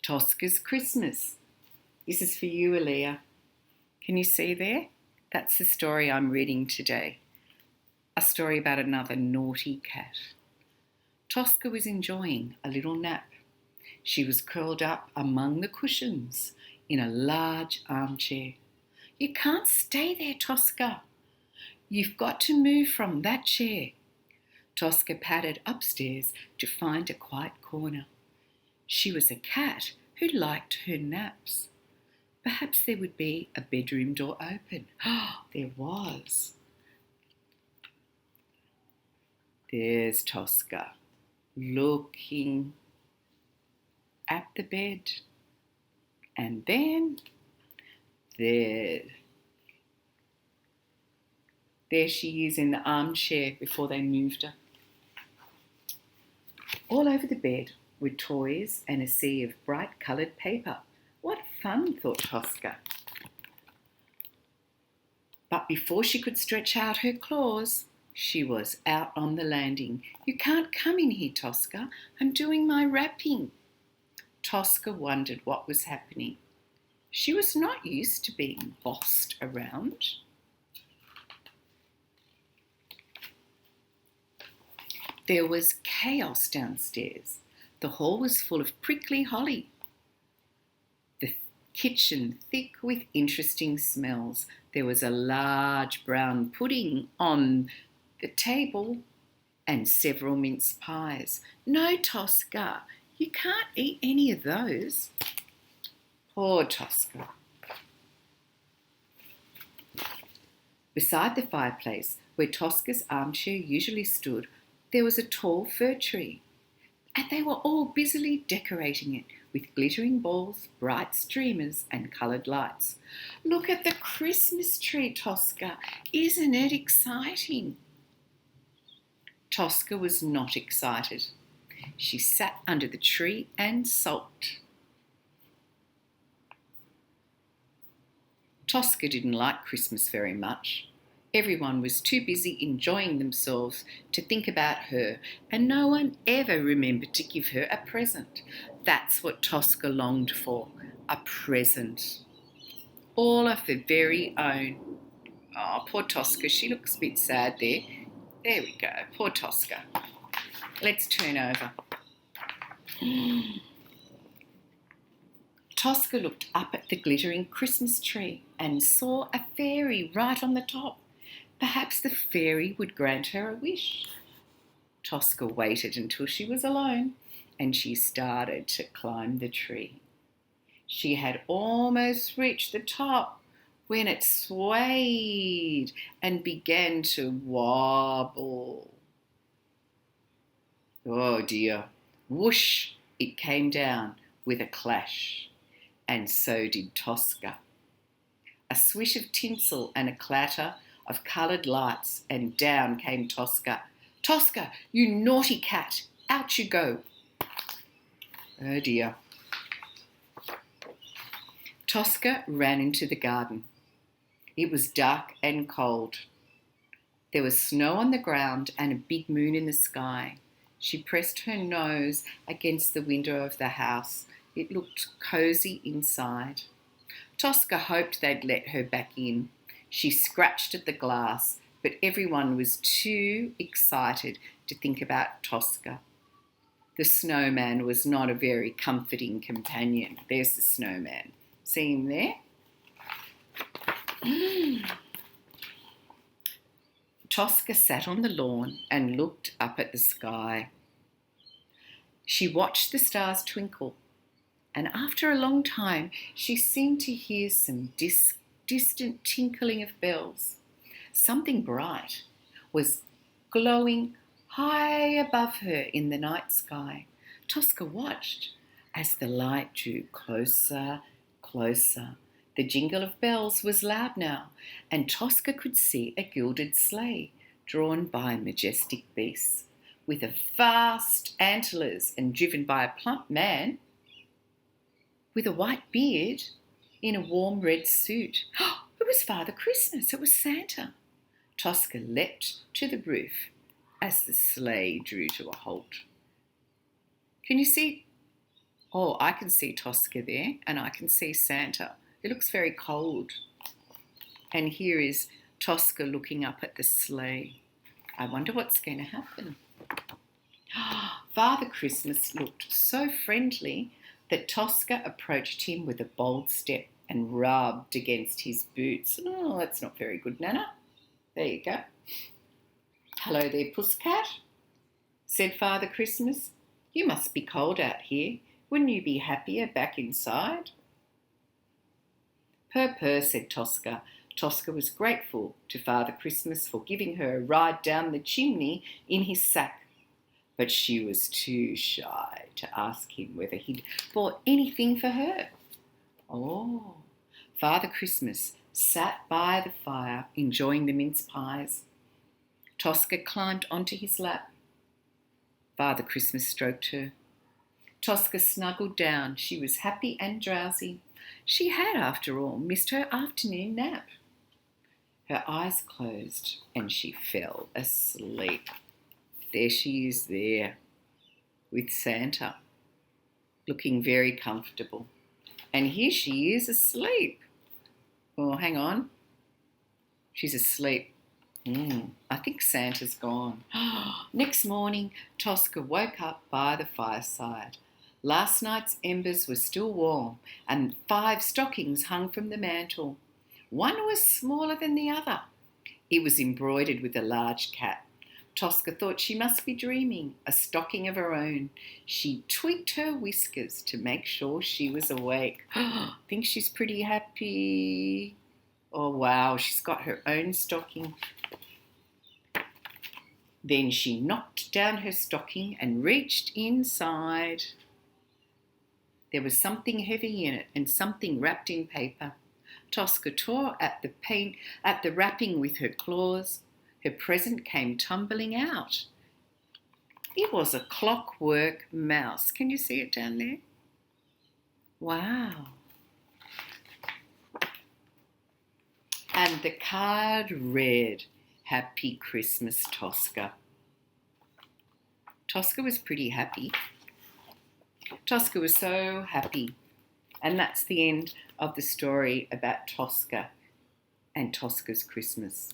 Tosca's Christmas. This is for you, Aaliyah. Can you see there? That's the story I'm reading today. A story about another naughty cat. Tosca was enjoying a little nap. She was curled up among the cushions in a large armchair. You can't stay there, Tosca. You've got to move from that chair. Tosca padded upstairs to find a quiet corner. She was a cat who liked her naps. Perhaps there would be a bedroom door open. There was. There's Tosca, looking at the bed. And then there she is in the armchair before they moved her. All over the bed were toys and a sea of bright coloured paper. What fun, thought Tosca. But before she could stretch out her claws, she was out on the landing. You can't come in here, Tosca. I'm doing my wrapping. Tosca wondered what was happening. She was not used to being bossed around. There was chaos downstairs. The hall was full of prickly holly. The kitchen thick with interesting smells. There was a large brown pudding on the table and several mince pies. No, Tosca, you can't eat any of those. Poor Tosca. Beside the fireplace, where Tosca's armchair usually stood, there was a tall fir tree, and they were all busily decorating it with glittering balls, bright streamers and coloured lights. Look at the Christmas tree, Tosca. Isn't it exciting? Tosca was not excited. She sat under the tree and sulked. Tosca didn't like Christmas very much. Everyone was too busy enjoying themselves to think about her, and no one ever remembered to give her a present. That's what Tosca longed for, a present. All of her very own. Oh, poor Tosca, she looks a bit sad there. There we go, poor Tosca. Let's turn over. Tosca looked up at the glittering Christmas tree and saw a fairy right on the top. Perhaps the fairy would grant her a wish. Tosca waited until she was alone and she started to climb the tree. She had almost reached the top when it swayed and began to wobble. Oh dear, whoosh, it came down with a clash, and so did Tosca. A swish of tinsel and a clatter of coloured lights, and down came Tosca. Tosca, you naughty cat, out you go. Oh dear. Tosca ran into the garden. It was dark and cold. There was snow on the ground and a big moon in the sky. She pressed her nose against the window of the house. It looked cosy inside. Tosca hoped they'd let her back in. She scratched at the glass, but everyone was too excited to think about Tosca. The snowman was not a very comforting companion. There's the snowman. See him there? Tosca sat on the lawn and looked up at the sky. She watched the stars twinkle, and after a long time she seemed to hear some distant tinkling of bells. Something bright was glowing high above her in the night sky. Tosca watched as the light drew closer, closer. The jingle of bells was loud now, and Tosca could see a gilded sleigh drawn by majestic beasts with vast antlers and driven by a plump man with a white beard in a warm red suit. It was Father Christmas. It was Santa. Tosca leapt to the roof as the sleigh drew to a halt. Can you see? Oh, I can see Tosca there, and I can see Santa. It looks very cold. And here is Tosca looking up at the sleigh. I wonder what's going to happen. Father Christmas looked so friendly that Tosca approached him with a bold step and rubbed against his boots. Oh, that's not very good, Nana. There you go. Hello there, Pusscat, said Father Christmas. You must be cold out here. Wouldn't you be happier back inside? Purr, said Tosca. Tosca was grateful to Father Christmas for giving her a ride down the chimney in his sack, but she was too shy to ask him whether he'd bought anything for her. Oh, Father Christmas sat by the fire enjoying the mince pies. Tosca climbed onto his lap. Father Christmas stroked her. Tosca snuggled down. She was happy and drowsy. She had, after all, missed her afternoon nap. Her eyes closed and she fell asleep. There she is there with Santa, looking very comfortable. And here she is asleep. Oh, hang on. She's asleep. I think Santa's gone. Next morning, Tosca woke up by the fireside. Last night's embers were still warm and 5 stockings hung from the mantel. One was smaller than the other. It was embroidered with a large cat. Tosca thought she must be dreaming, a stocking of her own. She tweaked her whiskers to make sure she was awake. Think she's pretty happy. Oh, wow, she's got her own stocking. Then she knocked down her stocking and reached inside. There was something heavy in it and something wrapped in paper. Tosca tore at the wrapping with her claws. Her present came tumbling out. It was a clockwork mouse. Can you see it down there? Wow. And the card read, Happy Christmas, Tosca. Tosca was pretty happy. Tosca was so happy. And that's the end of the story about Tosca and Tosca's Christmas.